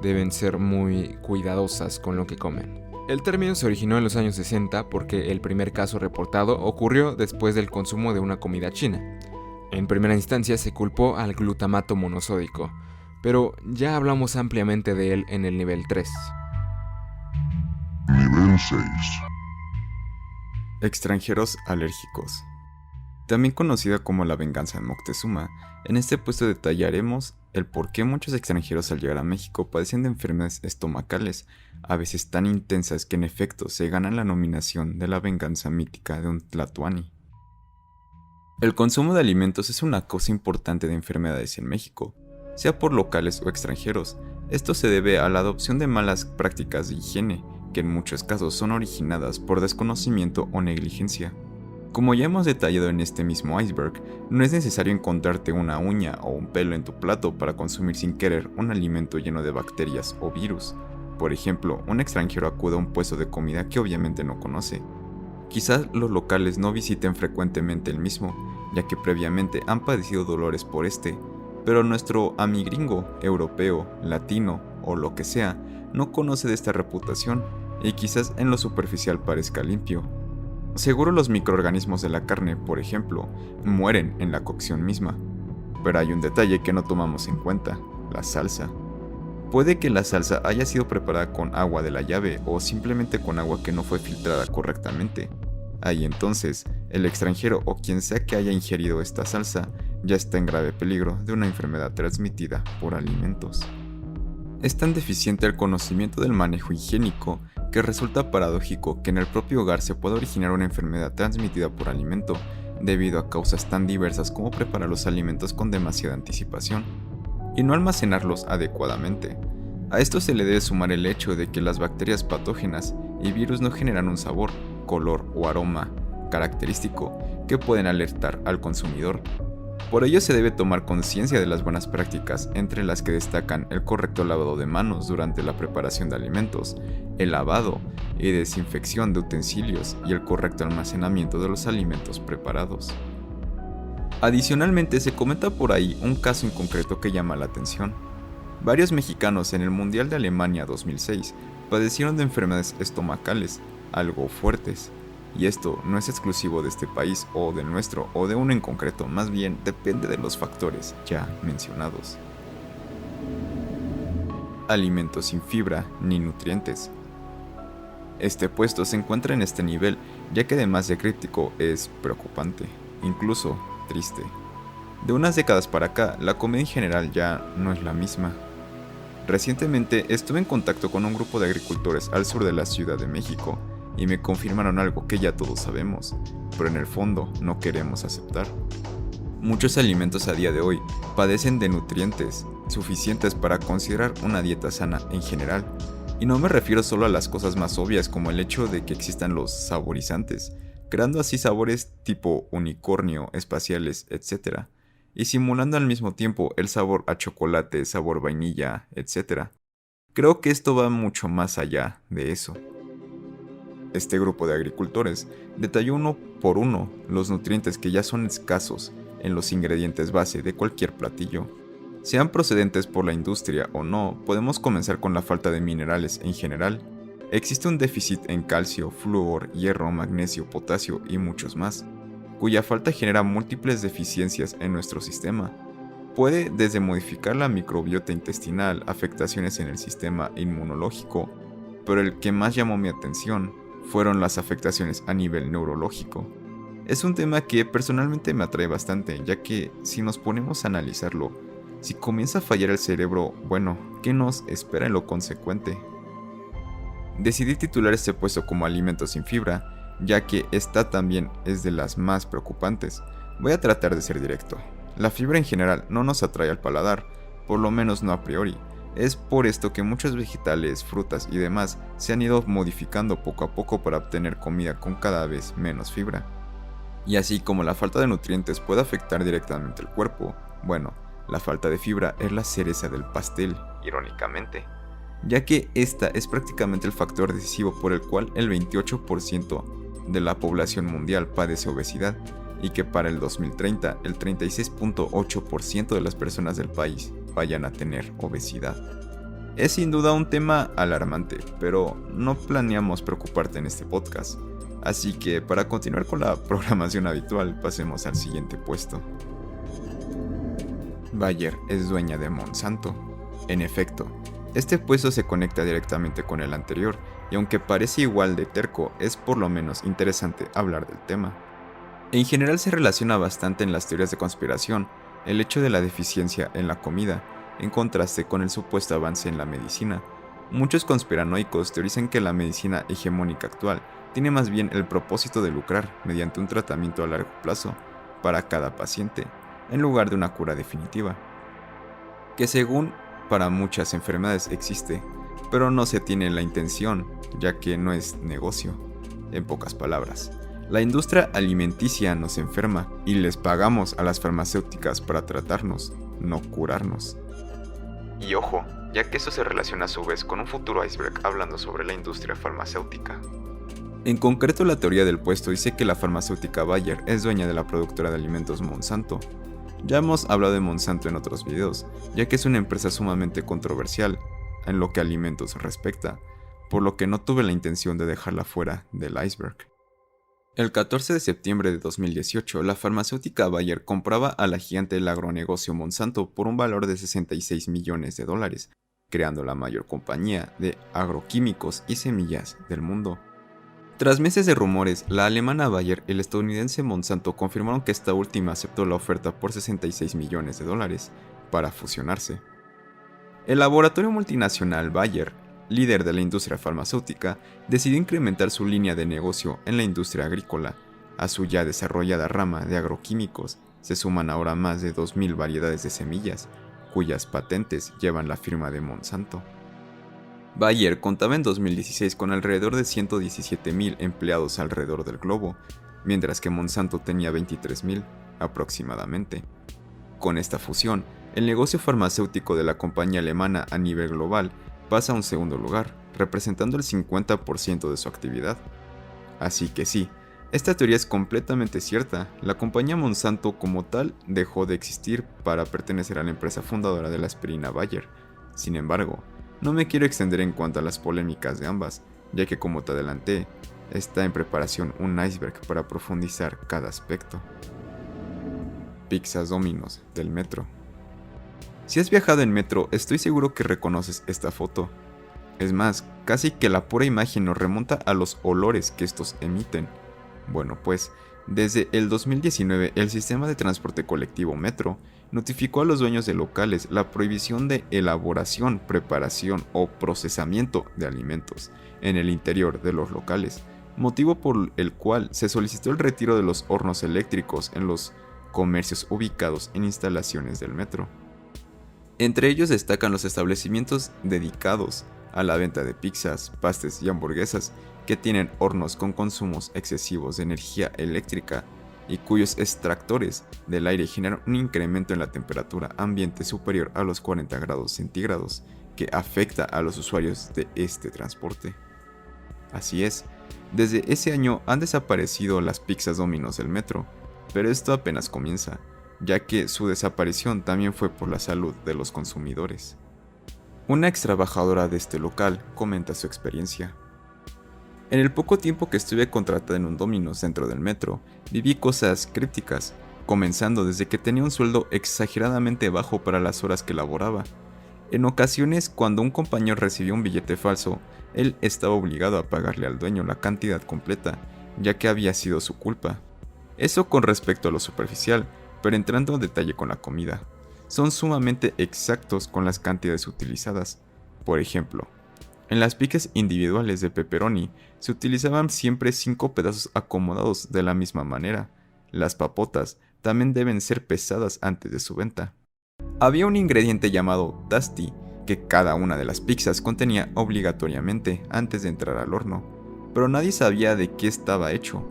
deben ser muy cuidadosas con lo que comen. El término se originó en los años 60 porque el primer caso reportado ocurrió después del consumo de una comida china. En primera instancia se culpó al glutamato monosódico, pero ya hablamos ampliamente de él en el nivel 3. Nivel 6. Extranjeros alérgicos. También conocida como la venganza de Moctezuma, en este puesto detallaremos el por qué muchos extranjeros al llegar a México padecen de enfermedades estomacales, a veces tan intensas que en efecto se ganan la nominación de la venganza mítica de un tlatoani. El consumo de alimentos es una causa importante de enfermedades en México, sea por locales o extranjeros. Esto se debe a la adopción de malas prácticas de higiene, que en muchos casos son originadas por desconocimiento o negligencia. Como ya hemos detallado en este mismo iceberg, no es necesario encontrarte una uña o un pelo en tu plato para consumir sin querer un alimento lleno de bacterias o virus. Por ejemplo, un extranjero acude a un puesto de comida que obviamente no conoce. Quizás los locales no visiten frecuentemente el mismo, ya que previamente han padecido dolores por este, pero nuestro amigringo, europeo, latino o lo que sea, no conoce de esta reputación y quizás en lo superficial parezca limpio. Seguro los microorganismos de la carne, por ejemplo, mueren en la cocción misma. Pero hay un detalle que no tomamos en cuenta, la salsa. Puede que la salsa haya sido preparada con agua de la llave o simplemente con agua que no fue filtrada correctamente. Ahí entonces, el extranjero o quien sea que haya ingerido esta salsa ya está en grave peligro de una enfermedad transmitida por alimentos. Es tan deficiente el conocimiento del manejo higiénico que resulta paradójico que en el propio hogar se pueda originar una enfermedad transmitida por alimento, debido a causas tan diversas como preparar los alimentos con demasiada anticipación y no almacenarlos adecuadamente. A esto se le debe sumar el hecho de que las bacterias patógenas y virus no generan un sabor, color o aroma característico que pueden alertar al consumidor. Por ello se debe tomar conciencia de las buenas prácticas, entre las que destacan el correcto lavado de manos durante la preparación de alimentos, el lavado y desinfección de utensilios y el correcto almacenamiento de los alimentos preparados. Adicionalmente se comenta por ahí un caso en concreto que llama la atención. Varios mexicanos en el Mundial de Alemania 2006 padecieron de enfermedades estomacales, algo fuertes. Y esto no es exclusivo de este país o del nuestro o de uno en concreto, más bien depende de los factores ya mencionados. Alimentos sin fibra ni nutrientes. Este puesto se encuentra en este nivel, ya que además de críptico es preocupante, incluso triste. De unas décadas para acá, la comida en general ya no es la misma. Recientemente estuve en contacto con un grupo de agricultores al sur de la Ciudad de México, y me confirmaron algo que ya todos sabemos, pero en el fondo no queremos aceptar. Muchos alimentos a día de hoy padecen de nutrientes suficientes para considerar una dieta sana en general, y no me refiero solo a las cosas más obvias como el hecho de que existan los saborizantes, creando así sabores tipo unicornio, espaciales, etc., y simulando al mismo tiempo el sabor a chocolate, sabor vainilla, etc. Creo que esto va mucho más allá de eso. Este grupo de agricultores detalló uno por uno los nutrientes que ya son escasos en los ingredientes base de cualquier platillo. Sean procedentes por la industria o no, podemos comenzar con la falta de minerales en general. Existe un déficit en calcio, flúor, hierro, magnesio, potasio y muchos más, cuya falta genera múltiples deficiencias en nuestro sistema. Puede desde modificar la microbiota intestinal, afectaciones en el sistema inmunológico, pero el que más llamó mi atención fueron las afectaciones a nivel neurológico. Es un tema que personalmente me atrae bastante, ya que si nos ponemos a analizarlo, si comienza a fallar el cerebro, bueno, ¿qué nos espera en lo consecuente? Decidí titular este puesto como Alimentos sin fibra, ya que esta también es de las más preocupantes. Voy a tratar de ser directo. La fibra en general no nos atrae al paladar, por lo menos no a priori. Es por esto que muchos vegetales, frutas y demás se han ido modificando poco a poco para obtener comida con cada vez menos fibra. Y así como la falta de nutrientes puede afectar directamente el cuerpo, bueno, la falta de fibra es la cereza del pastel, irónicamente, ya que esta es prácticamente el factor decisivo por el cual el 28% de la población mundial padece obesidad, y que para el 2030 el 36.8% de las personas del país vayan a tener obesidad. Es sin duda un tema alarmante, pero no planeamos preocuparte en este podcast, así que para continuar con la programación habitual, pasemos al siguiente puesto. Bayer es dueña de Monsanto. En efecto, este puesto se conecta directamente con el anterior, y aunque parece igual de terco, es por lo menos interesante hablar del tema. En general se relaciona bastante en las teorías de conspiración el hecho de la deficiencia en la comida, en contraste con el supuesto avance en la medicina. Muchos conspiranoicos teorizan que la medicina hegemónica actual tiene más bien el propósito de lucrar mediante un tratamiento a largo plazo para cada paciente, en lugar de una cura definitiva, que según para muchas enfermedades existe, pero no se tiene la intención, ya que no es negocio. En pocas palabras, la industria alimenticia nos enferma y les pagamos a las farmacéuticas para tratarnos, no curarnos. Y ojo, ya que eso se relaciona a su vez con un futuro iceberg hablando sobre la industria farmacéutica. En concreto, la teoría del puesto dice que la farmacéutica Bayer es dueña de la productora de alimentos Monsanto. Ya hemos hablado de Monsanto en otros videos, ya que es una empresa sumamente controversial en lo que a alimentos respecta, por lo que no tuve la intención de dejarla fuera del iceberg. El 14 de septiembre de 2018, la farmacéutica Bayer compraba a la gigante del agronegocio Monsanto por un valor de $66 millones, creando la mayor compañía de agroquímicos y semillas del mundo. Tras meses de rumores, la alemana Bayer y el estadounidense Monsanto confirmaron que esta última aceptó la oferta por $66 millones para fusionarse. El laboratorio multinacional Bayer, líder de la industria farmacéutica, decidió incrementar su línea de negocio en la industria agrícola. A su ya desarrollada rama de agroquímicos se suman ahora más de 2.000 variedades de semillas, cuyas patentes llevan la firma de Monsanto. Bayer contaba en 2016 con alrededor de 117.000 empleados alrededor del globo, mientras que Monsanto tenía 23.000 aproximadamente. con esta fusión, el negocio farmacéutico de la compañía alemana a nivel global pasa a un segundo lugar, representando el 50% de su actividad. Así que sí, esta teoría es completamente cierta. La compañía Monsanto como tal dejó de existir para pertenecer a la empresa fundadora de la aspirina Bayer. Sin embargo, no me quiero extender en cuanto a las polémicas de ambas, ya que como te adelanté, está en preparación un iceberg para profundizar cada aspecto. Pizzas Domino's del metro. Si has viajado en metro, estoy seguro que reconoces esta foto. Es más, casi que la pura imagen nos remonta a los olores que estos emiten. Bueno, pues, desde el 2019 el sistema de transporte colectivo Metro notificó a los dueños de locales la prohibición de elaboración, preparación o procesamiento de alimentos en el interior de los locales, motivo por el cual se solicitó el retiro de los hornos eléctricos en los comercios ubicados en instalaciones del metro. Entre ellos destacan los establecimientos dedicados a la venta de pizzas, pastes y hamburguesas que tienen hornos con consumos excesivos de energía eléctrica y cuyos extractores del aire generan un incremento en la temperatura ambiente superior a los 40 grados centígrados que afecta a los usuarios de este transporte. Así es, desde ese año han desaparecido las pizzas Domino's del metro, pero esto apenas comienza, ya que su desaparición también fue por la salud de los consumidores. Una ex trabajadora de este local comenta su experiencia. En el poco tiempo que estuve contratada en un Domino's dentro del metro, viví cosas crípticas, comenzando desde que tenía un sueldo exageradamente bajo para las horas que laboraba. En ocasiones, cuando un compañero recibió un billete falso, él estaba obligado a pagarle al dueño la cantidad completa, ya que había sido su culpa. Eso con respecto a lo superficial, pero entrando en detalle con la comida. Son sumamente exactos con las cantidades utilizadas. Por ejemplo, en las pizzas individuales de pepperoni se utilizaban siempre 5 pedazos acomodados de la misma manera. Las papotas también deben ser pesadas antes de su venta. Había un ingrediente llamado Dusty que cada una de las pizzas contenía obligatoriamente antes de entrar al horno, pero nadie sabía de qué estaba hecho.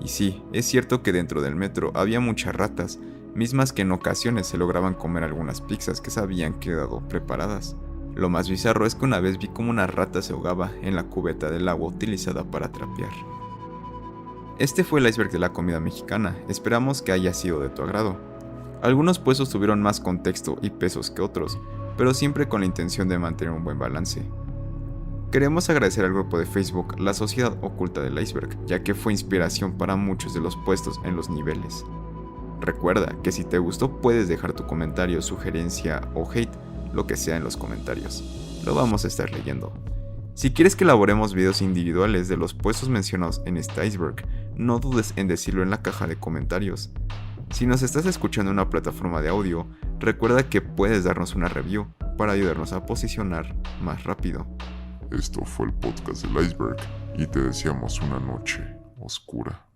Y sí, es cierto que dentro del metro había muchas ratas, mismas que en ocasiones se lograban comer algunas pizzas que se habían quedado preparadas. Lo más bizarro es que una vez vi como una rata se ahogaba en la cubeta del agua utilizada para trapear. Este fue el iceberg de la comida mexicana, esperamos que haya sido de tu agrado. Algunos puestos tuvieron más contexto y pesos que otros, pero siempre con la intención de mantener un buen balance. Queremos agradecer al grupo de Facebook La Sociedad Oculta del Iceberg, ya que fue inspiración para muchos de los puestos en los niveles. Recuerda que si te gustó puedes dejar tu comentario, sugerencia o hate, lo que sea en los comentarios. Lo vamos a estar leyendo. Si quieres que elaboremos videos individuales de los puestos mencionados en este iceberg, no dudes en decirlo en la caja de comentarios. Si nos estás escuchando en una plataforma de audio, recuerda que puedes darnos una review para ayudarnos a posicionar más rápido. Esto fue el podcast del iceberg y te deseamos una noche oscura.